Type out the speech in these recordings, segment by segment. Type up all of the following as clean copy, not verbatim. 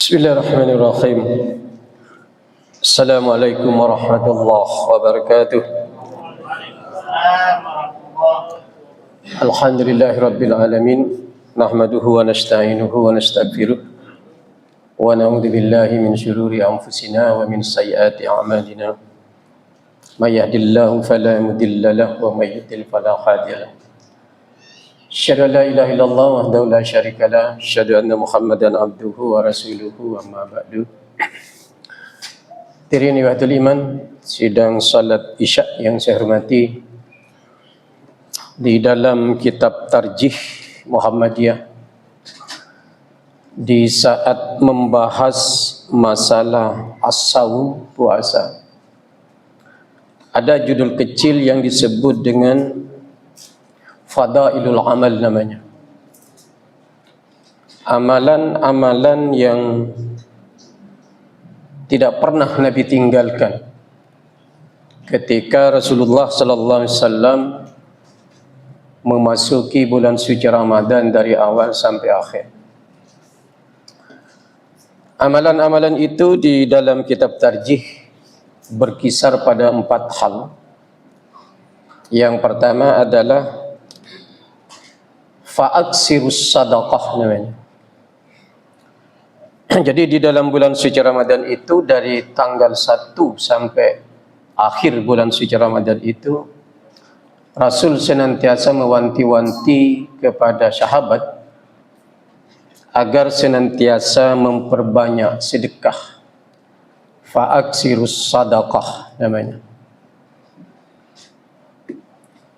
Bismillahirrahmanirrahim. Assalamualaikum warahmatullahi wabarakatuh. Alhamdulillahi rabbil alamin. Nahmaduhu wa nasta'inuhu wa nastaghfiruh. Wa na'udzu billahi min syururi anfusina wa min sayyiati a'malina. May yahdihillahu fala mudilla lahu wa may yudlil fala hadiya lahu. Asyhadu an la ilaha illallah wahdahu la syarika lah, asyhadu anna Muhammadan abduhu wa rasuluhu, amma ba'du. Hadirin wahdatul iman, sidang salat Isya yang saya hormati, di dalam kitab Tarjih Muhammadiyah, di saat membahas masalah as-saum, puasa, ada judul kecil yang disebut dengan Fadailul Amal namanya. Amalan-amalan yang tidak pernah Nabi tinggalkan ketika Rasulullah sallallahu alaihi wasallam memasuki bulan suci Ramadan dari awal sampai akhir. Amalan-amalan itu di dalam kitab Tarjih berkisar pada 4 hal. Yang pertama adalah fa'aksirus sadaqah namanya. Jadi di dalam bulan suci Ramadan itu, dari tanggal 1 sampai akhir bulan suci Ramadan itu, Rasul senantiasa mewanti-wanti kepada sahabat agar senantiasa memperbanyak sedekah. Fa'aksirus sadaqah namanya.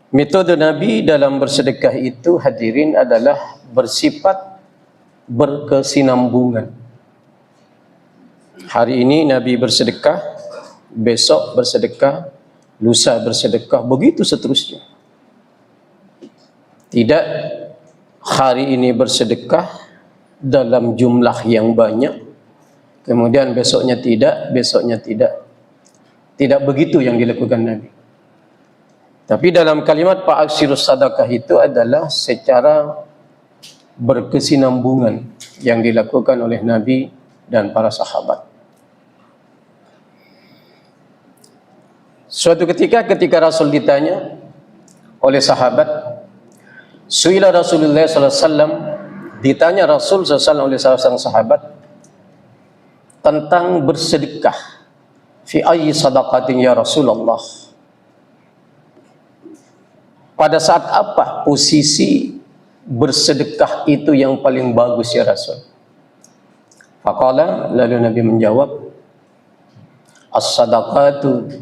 Metode Nabi dalam bersedekah itu, hadirin, adalah bersifat berkesinambungan. Hari ini Nabi bersedekah, besok bersedekah, lusa bersedekah, begitu seterusnya. Tidak hari ini bersedekah dalam jumlah yang banyak, kemudian besoknya tidak, besoknya tidak. Tidak begitu yang dilakukan Nabi. Tapi dalam kalimat fa'aksirus sadaqah itu adalah secara berkesinambungan yang dilakukan oleh Nabi dan para sahabat. Suatu ketika Rasul ditanya oleh sahabat, suila Rasulullah sallallahu alaihi wasallam, ditanya Rasul sallallahu alaihi wasallam oleh salah seorang sahabat tentang bersedekah. Fi ayyi sadaqatin ya Rasulullah? Pada saat apa posisi bersedekah itu yang paling bagus ya Rasul? Faqala, lalu Nabi menjawab, as-sadaqatu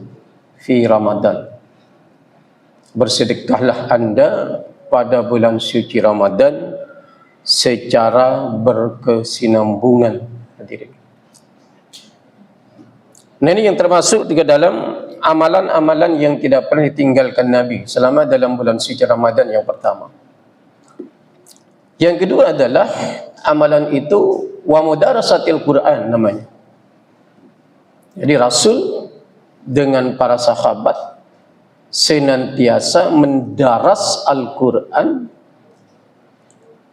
fi Ramadan. Bersedekahlah Anda pada bulan suci Ramadan secara berkesinambungan. Hadirin. Nah, ini yang termasuk juga dalam amalan-amalan yang tidak pernah ditinggalkan Nabi selama dalam bulan suci Ramadan yang pertama. Yang kedua adalah amalan itu wa mudarasatil Quran namanya. Jadi Rasul dengan para sahabat senantiasa mendaras Al-Quran,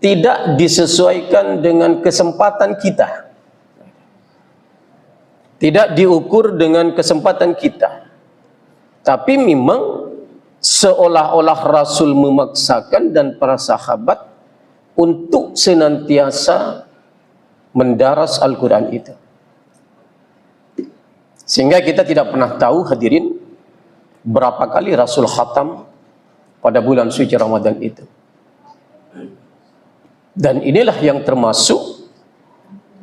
tidak disesuaikan dengan kesempatan kita, tidak diukur dengan kesempatan kita, tapi memang seolah-olah Rasul memaksakan dan para sahabat untuk senantiasa mendaras Al-Quran itu. Sehingga kita tidak pernah tahu, hadirin, berapa kali Rasul khatam pada bulan suci Ramadan itu. Dan inilah yang termasuk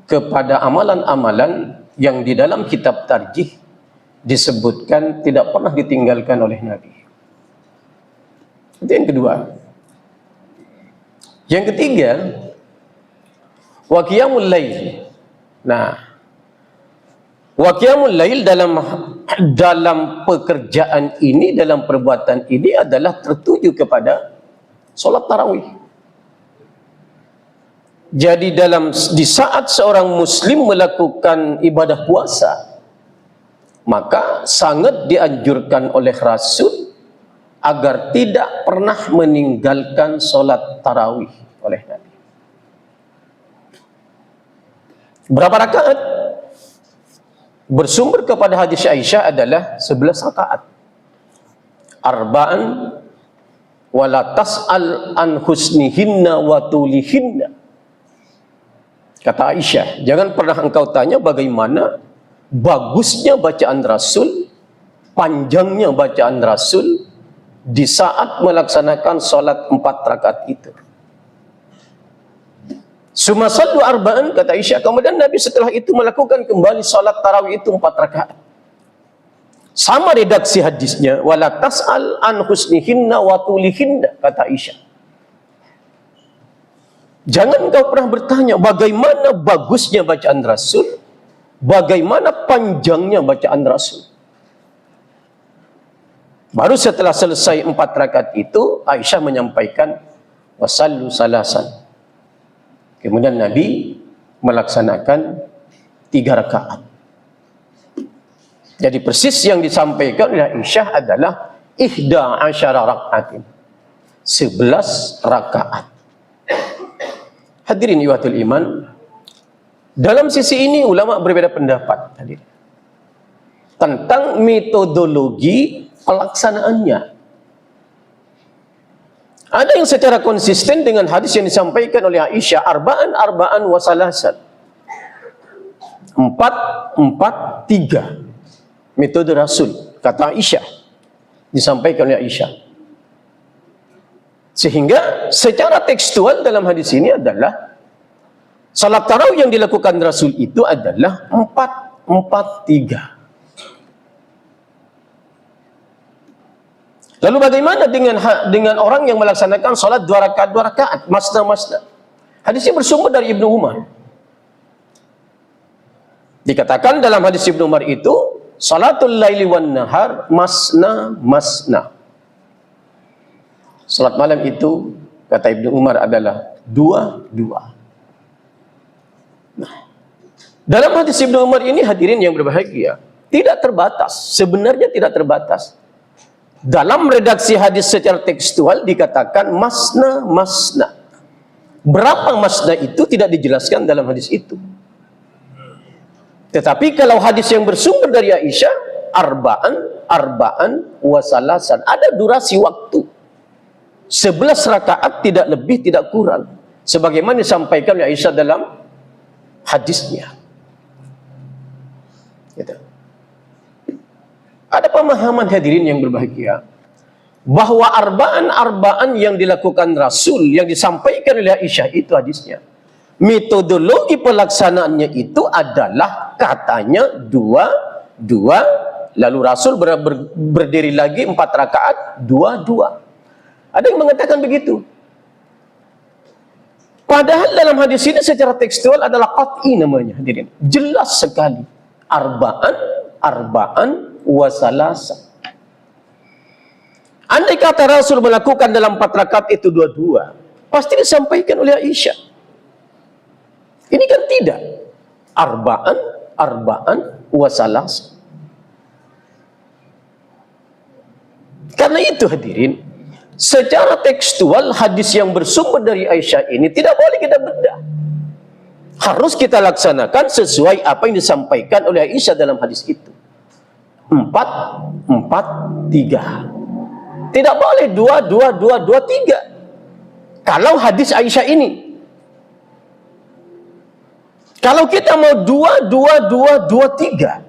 kepada amalan-amalan yang di dalam kitab Tarjih disebutkan tidak pernah ditinggalkan oleh Nabi. Itu yang kedua. Yang ketiga, wa qiyamul lail. Nah, wa qiyamul lail dalam pekerjaan ini, dalam perbuatan ini adalah tertuju kepada solat tarawih. Jadi di saat seorang muslim melakukan ibadah puasa, maka sangat dianjurkan oleh Rasul agar tidak pernah meninggalkan solat tarawih oleh Nabi. Berapa rakaat? Bersumber kepada hadis Aisyah adalah 11 rakaat. Arba'an wala tas'al an husnihinna wa tulihinna. Kata Aisyah, jangan pernah engkau tanya bagaimana bagusnya bacaan Rasul, panjangnya bacaan Rasul di saat melaksanakan solat 4 rakaat itu. Summa sallu arba'an, kata Aisyah, kemudian Nabi setelah itu melakukan kembali salat tarawih itu 4 rakaat. Sama redaksi hadisnya, wala tas'al an husnihinna wa tulihinna, kata Aisyah. Jangan kau pernah bertanya bagaimana bagusnya bacaan Rasul, bagaimana panjangnya bacaan Rasul. Baru setelah selesai 4 rakaat itu, Aisyah menyampaikan wasallu salasan. Kemudian Nabi melaksanakan 3 rakaat. Jadi persis yang disampaikan oleh Aisyah adalah 11 rakaatin. 11 rakaat. Hadirin iwatul iman, dalam sisi ini ulama berbeda pendapat hadirin, tentang metodologi pelaksanaannya. Ada yang secara konsisten dengan hadis yang disampaikan oleh Aisyah, arba'an wa salasan. 4, 4, 3. Metode Rasul, kata Aisyah. Disampaikan oleh Aisyah. Sehingga secara tekstual dalam hadis ini adalah salat tarawih yang dilakukan Rasul itu adalah 4, 4, 3. Lalu bagaimana dengan orang yang melaksanakan salat 2 rakaat, masna. Hadisnya bersumber dari Ibnu Umar. Dikatakan dalam hadis Ibnu Umar itu, salatul laili wan nahar masna. Salat malam itu, kata Ibnu Umar, adalah 2. Nah, dalam hadis Ibnu Umar ini hadirin yang berbahagia, tidak terbatas, sebenarnya tidak terbatas. Dalam redaksi hadis secara tekstual dikatakan masna. Berapa masna itu tidak dijelaskan dalam hadis itu. Tetapi kalau hadis yang bersumber dari Aisyah, arba'an wa salasan, ada durasi waktu 11 rakaat, tidak lebih tidak kurang, sebagaimana disampaikan oleh Aisyah dalam hadisnya. Gitu. Ada pemahaman hadirin yang berbahagia bahwa arba'an yang dilakukan Rasul, yang disampaikan oleh Aisyah itu hadisnya, metodologi pelaksanaannya itu adalah katanya 2, lalu Rasul berdiri lagi 4 rakaat, 2. Ada yang mengatakan begitu. Padahal dalam hadis ini secara tekstual adalah qat'i namanya hadirin. Jelas sekali. Arba'an wa salasa. Andai kata Rasul melakukan dalam 4 rakaat itu 2, pasti disampaikan oleh Aisyah. Ini kan tidak. Arba'an wa salasa. Karena itu hadirin, secara tekstual hadis yang bersumber dari Aisyah ini tidak boleh kita bedah. Harus kita laksanakan sesuai apa yang disampaikan oleh Aisyah dalam hadis itu. 4, 3. Tidak boleh 2, 3. Kalau hadis Aisyah ini. Kalau kita mau 2, 3.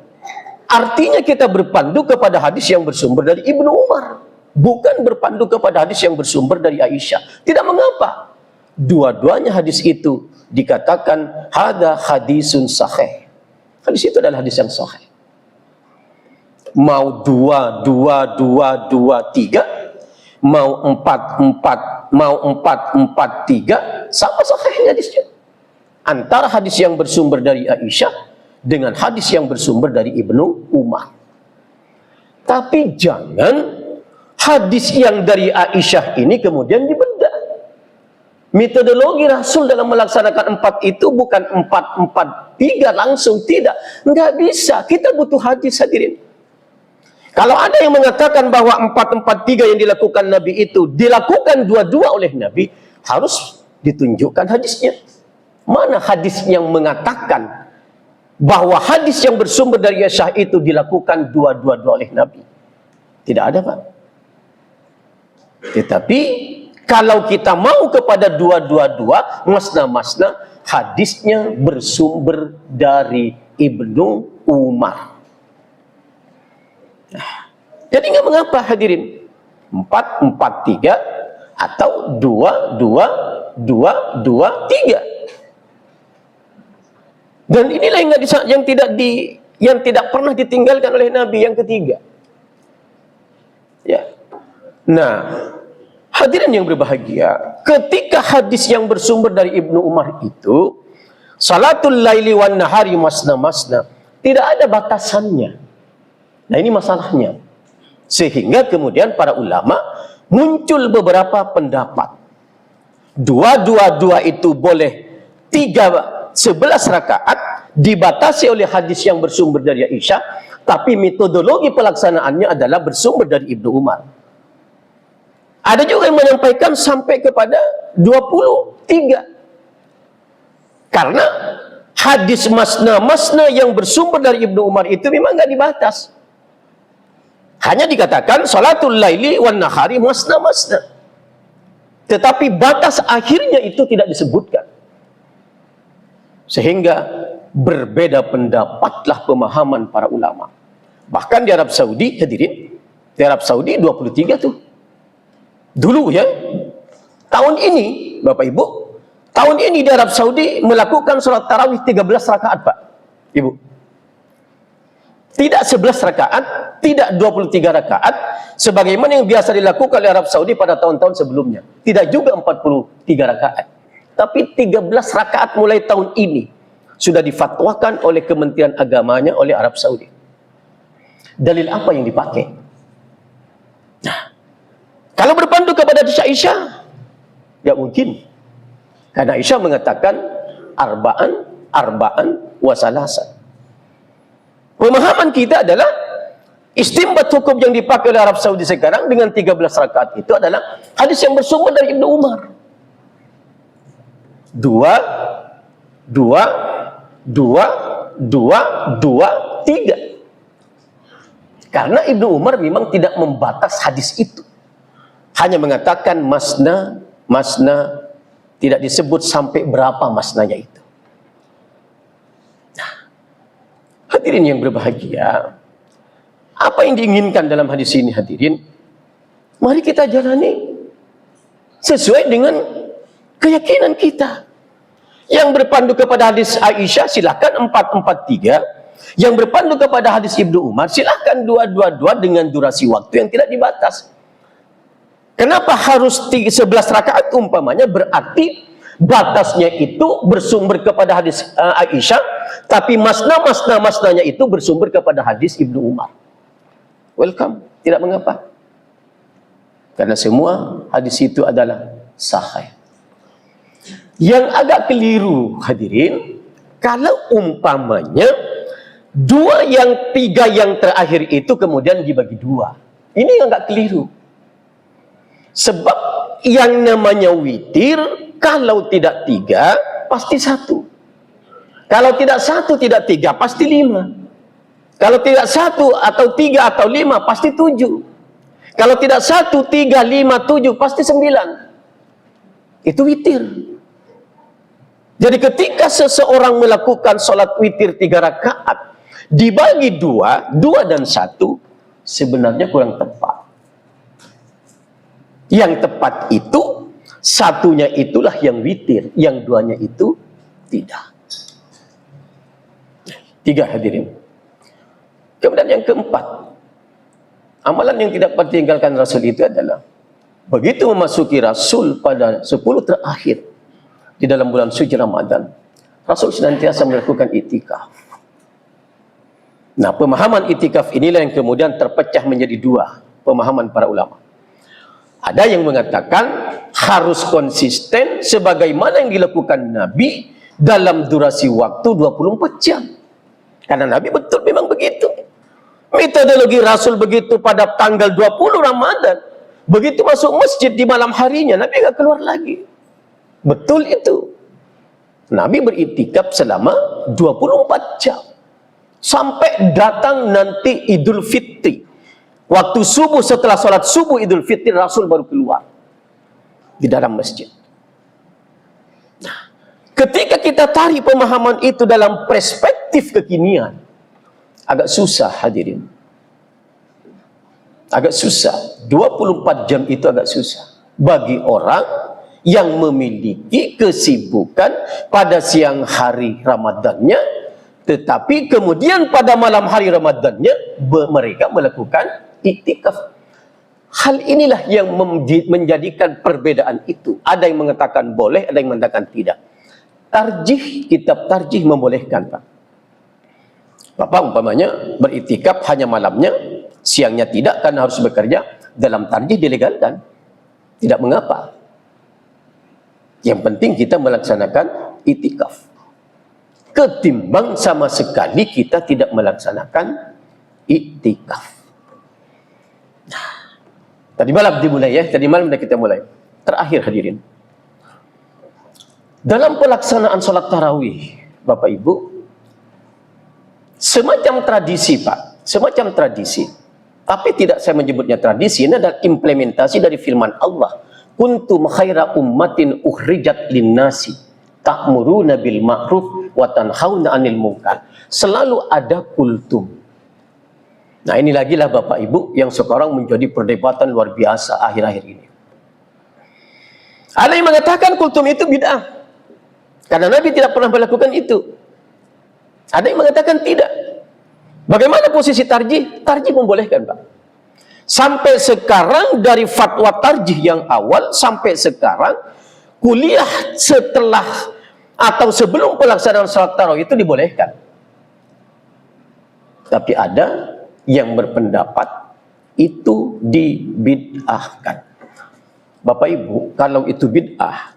Artinya kita berpandu kepada hadis yang bersumber dari Ibnu Umar. Bukan berpandu kepada hadis yang bersumber dari Aisyah. Tidak mengapa. Dua-duanya hadis itu dikatakan hada hadisun sahih. Hadis itu adalah hadis yang sahih. Mau 2, 3, mau 4, 3, sama sahihnya hadisnya. Antara hadis yang bersumber dari Aisyah dengan hadis yang bersumber dari Ibnu Umar. Tapi jangan hadis yang dari Aisyah ini kemudian dibedah. Metodologi Rasul dalam melaksanakan 4 itu bukan 4, 3 langsung, tidak. Enggak bisa, kita butuh hadis hadirin. Kalau ada yang mengatakan bahwa 4, 3 yang dilakukan Nabi itu dilakukan 2 oleh Nabi, harus ditunjukkan hadisnya. Mana hadis yang mengatakan bahwa hadis yang bersumber dari Aisyah itu dilakukan dua-dua oleh Nabi. Tidak ada, Pak. Tetapi kalau kita mau kepada dua, masna-masna, hadisnya bersumber dari Ibnu Umar. Jadi nggak mengapa hadirin, 4-4-3 atau 2-2-2-2-3. Dan inilah yang tidak pernah ditinggalkan oleh Nabi yang ketiga. Ya. Nah, hadirin yang berbahagia, ketika hadis yang bersumber dari Ibnu Umar itu, salatul laili wan nahari masna-masna, tidak ada batasannya. Nah, ini masalahnya. Sehingga kemudian para ulama muncul beberapa pendapat. 2-2-2 itu boleh 11 rakaat, dibatasi oleh hadis yang bersumber dari Aisyah, tapi metodologi pelaksanaannya adalah bersumber dari Ibnu Umar. Ada juga yang menyampaikan sampai kepada 23. Karena hadis masna-masna yang bersumber dari Ibnu Umar itu memang nggak dibatas. Hanya dikatakan salatul laili wan nahari masna-masna. Tetapi batas akhirnya itu tidak disebutkan. Sehingga berbeda pendapatlah pemahaman para ulama. Bahkan di Arab Saudi, hadirin, di Arab Saudi 23 tuh. Dulu ya, tahun ini, Bapak Ibu, tahun ini di Arab Saudi melakukan sholat tarawih 13 rakaat, Pak Ibu. Tidak 11 rakaat, tidak 23 rakaat, sebagaimana yang biasa dilakukan oleh Arab Saudi pada tahun-tahun sebelumnya. Tidak juga 43 rakaat. Tapi 13 rakaat mulai tahun ini sudah difatwakan oleh Kementerian Agamanya oleh Arab Saudi. Dalil apa yang dipakai? Nah, kalau berpandu kepada hadis Aisyah, ya mungkin. Karena Aisyah mengatakan arba'an wasalasan. Pemahaman kita adalah istimbat hukum yang dipakai oleh Arab Saudi sekarang dengan 13 rakaat itu adalah hadis yang bersumber dari Ibnu Umar. 2-2-2-2-3. Karena Ibnu Umar memang tidak membatas hadis itu. Hanya mengatakan masna, tidak disebut sampai berapa masnanya itu. Nah, hadirin yang berbahagia, apa yang diinginkan dalam hadis ini hadirin? Mari kita jalani sesuai dengan keyakinan kita. Yang berpandu kepada hadis Aisyah silakan 4-4-3. Yang berpandu kepada hadis Ibnu Umar silakan 2-2-2 dengan durasi waktu yang tidak dibatas. Kenapa harus 11 rakaat umpamanya? Berarti batasnya itu bersumber kepada hadis Aisyah, tapi masnanya itu bersumber kepada hadis Ibnu Umar. Welcome, tidak mengapa. Karena semua hadis itu adalah sahih. Yang agak keliru hadirin, kalau umpamanya 3 yang terakhir itu kemudian dibagi 2. Ini yang agak keliru. Sebab yang namanya witir, kalau tidak 3, pasti 1. Kalau tidak 1, tidak 3, pasti 5. Kalau tidak 1 atau 3 atau 5, pasti 7. Kalau tidak 1, 3, 5, 7, pasti 9. Itu witir. Jadi ketika seseorang melakukan sholat witir 3 rakaat, dibagi 2 dan 1, sebenarnya kurang tepat. Yang tepat itu, 1-nya itulah yang witir, yang 2-nya itu tidak. 3 hadirin. Kemudian yang keempat, amalan yang tidak ditinggalkan Rasul itu adalah, begitu memasuki Rasul pada 10 terakhir, di dalam bulan suci Ramadan, Rasul senantiasa melakukan itikaf. Nah, pemahaman itikaf inilah yang kemudian terpecah menjadi 2 pemahaman para ulama. Ada yang mengatakan harus konsisten sebagaimana yang dilakukan Nabi dalam durasi waktu 24 jam. Karena Nabi betul memang begitu. Metodologi Rasul begitu pada tanggal 20 Ramadan. Begitu masuk masjid di malam harinya, Nabi nggak keluar lagi. Betul itu. Nabi beriktikaf selama 24 jam. Sampai datang nanti Idul Fitri. Waktu subuh, setelah sholat subuh Idul Fitri, Rasul baru keluar di dalam masjid. Nah, ketika kita tarik pemahaman itu dalam perspektif kekinian, agak susah hadirin. Agak susah. 24 jam itu agak susah bagi orang yang memiliki kesibukan pada siang hari Ramadannya, tetapi kemudian pada malam hari Ramadannya mereka melakukan iktikaf. Hal inilah yang menjadikan perbedaan itu. Ada yang mengatakan boleh, ada yang mengatakan tidak. Tarjih, kitab tarjih membolehkan, Pak. Bapak umpamanya beriktikaf hanya malamnya, siangnya tidak karena harus bekerja, dalam tarjih dilegalkan. Tidak mengapa. Yang penting kita melaksanakan iktikaf. Ketimbang sama sekali kita tidak melaksanakan iktikaf. Nah, tadi malam dimulai ya, tadi malam sudah kita mulai. Terakhir hadirin. Dalam pelaksanaan sholat tarawih, Bapak Ibu, semacam tradisi Pak, semacam tradisi. Tapi tidak saya menyebutnya tradisi, ini adalah implementasi dari firman Allah. Kuntum khaira ummatin ukhrijat linnasi ta'muruna bil ma'ruf wa tanhauna 'anil munkar. Selalu ada kultum. Nah, ini lagi lah Bapak Ibu yang sekarang menjadi perdebatan luar biasa akhir-akhir ini. Ada yang mengatakan kultum itu bid'ah. Karena Nabi tidak pernah melakukan itu. Ada yang mengatakan tidak. Bagaimana posisi tarjih? Tarjih membolehkan, Pak. Sampai sekarang dari fatwa tarjih yang awal sampai sekarang, kuliah setelah atau sebelum pelaksanaan salat tarawih itu dibolehkan. Tapi ada yang berpendapat itu dibid'ahkan. Bapak Ibu, kalau itu bid'ah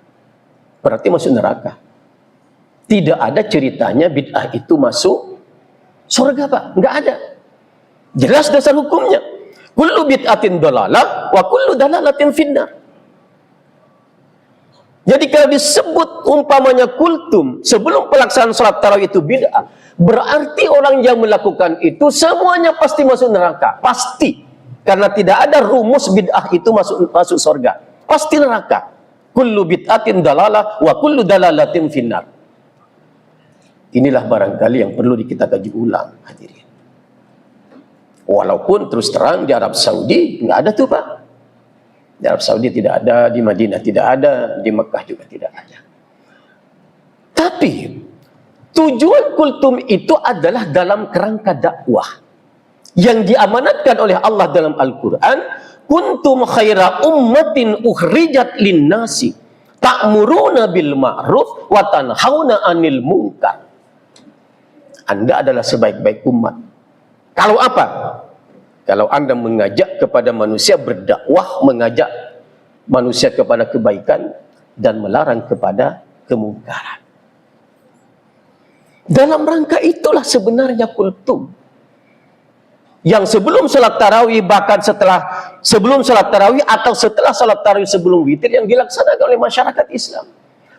berarti masuk neraka. Tidak ada ceritanya bid'ah itu masuk surga, Pak. Enggak ada. Jelas dasar hukumnya. Kullu bid'atin dalalah wa kullu dalalatin finnar. Jadi kalau disebut umpamanya kultum sebelum pelaksanaan salat tarawih itu bid'ah, berarti orang yang melakukan itu semuanya pasti masuk neraka. Pasti. Karena tidak ada rumus bid'ah itu masuk surga. Pasti neraka. Kullu bid'atin dalalah wa kullu dalalatin finnar. Inilah barangkali yang perlu kita kaji ulang, hadirin. Walaupun terus terang di Arab Saudi nggak ada tuh, Pak. Di Arab Saudi tidak ada, di Madinah tidak ada, di Mekah juga tidak ada. Tapi tujuan kultum itu adalah dalam kerangka dakwah yang diamanatkan oleh Allah dalam Al-Quran. Kuntum khaira ummatin ukhrijat linnasi ta'muruna bil ma'ruf wa tanhauna 'anil munkar. Anda adalah sebaik-baik umat. Kalau apa? Kalau Anda mengajak kepada manusia berdakwah, mengajak manusia kepada kebaikan dan melarang kepada kemungkaran. Dalam rangka itulah sebenarnya kultum. Yang sebelum salat tarawih, bahkan sebelum salat tarawih atau setelah salat tarawih sebelum witir yang dilaksanakan oleh masyarakat Islam.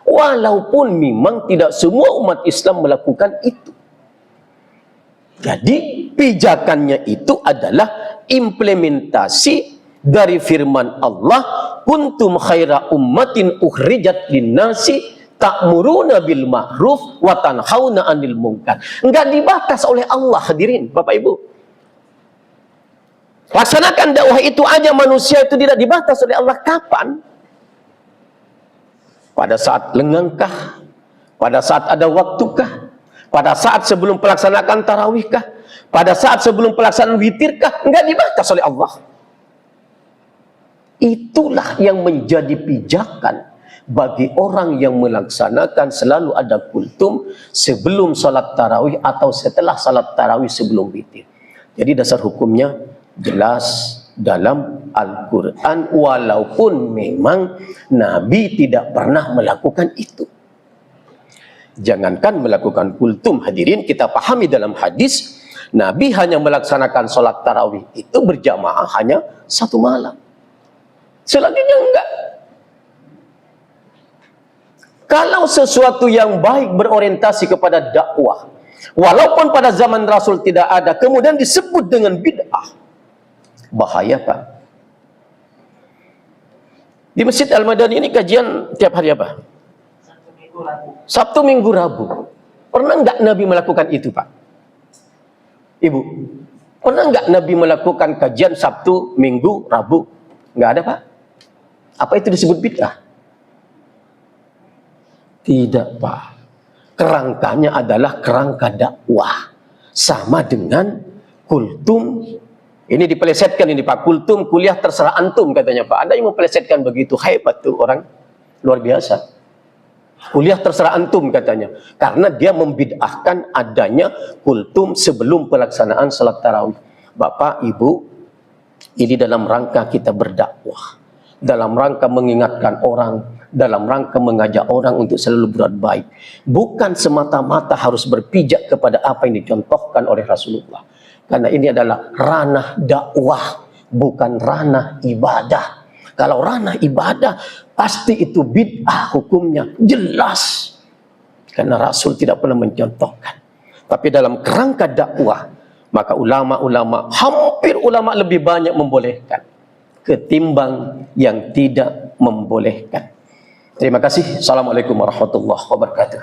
Walaupun memang tidak semua umat Islam melakukan itu. Jadi pijakannya itu adalah implementasi dari firman Allah, kuntum khaira ummatin ukhrijat linnasi ta'muruna bil ma'ruf wa tanhauna 'anil munkar. Enggak dibatas oleh Allah, hadirin Bapak Ibu. Laksanakan dakwah itu aja, manusia itu tidak dibatas oleh Allah. Kapan? Pada saat lengangkah? Pada saat ada waktukah? Pada saat sebelum pelaksanaan tarawihkah? Pada saat sebelum pelaksanaan witirkah? Enggak dibatas oleh Allah. Itulah yang menjadi pijakan bagi orang yang melaksanakan selalu ada kultum sebelum salat tarawih atau setelah salat tarawih sebelum witir. Jadi dasar hukumnya jelas dalam Al-Quran, walaupun memang Nabi tidak pernah melakukan itu. Jangankan melakukan kultum, hadirin, kita pahami dalam hadis, Nabi hanya melaksanakan sholat tarawih itu berjamaah hanya satu malam. Selanjutnya enggak. Kalau sesuatu yang baik berorientasi kepada dakwah, Walaupun pada zaman Rasul tidak ada, kemudian disebut dengan bid'ah. Bahaya, Pak. Di Masjid Al-Madani ini kajian tiap hari apa? Sabtu, Minggu, Rabu. Pernah nggak Nabi melakukan itu, Pak? Ibu, pernah nggak Nabi melakukan kajian Sabtu, Minggu, Rabu? Nggak ada, Pak. Apa itu disebut bid'ah? Tidak, Pak. Kerangkanya adalah kerangka dakwah. Sama dengan kultum. Ini dipelesetkan ini, Pak. Kultum, kuliah terserah antum, katanya, Pak. Ada yang mempelesetkan begitu. Hebat tuh orang. Luar biasa. Kuliah terserah antum, katanya. Karena dia membid'ahkan adanya kultum sebelum pelaksanaan salat tarawih. Bapak, Ibu, ini dalam rangka kita berdakwah. Dalam rangka mengingatkan orang, dalam rangka mengajak orang untuk selalu berbuat baik. Bukan semata-mata harus berpijak kepada apa yang dicontohkan oleh Rasulullah. Karena ini adalah ranah dakwah, bukan ranah ibadah. Kalau ranah ibadah, pasti itu bid'ah hukumnya. Jelas. Karena Rasul tidak pernah mencontohkan. Tapi dalam kerangka dakwah, maka ulama-ulama, hampir ulama lebih banyak membolehkan ketimbang yang tidak membolehkan. Terima kasih. Assalamualaikum warahmatullahi wabarakatuh.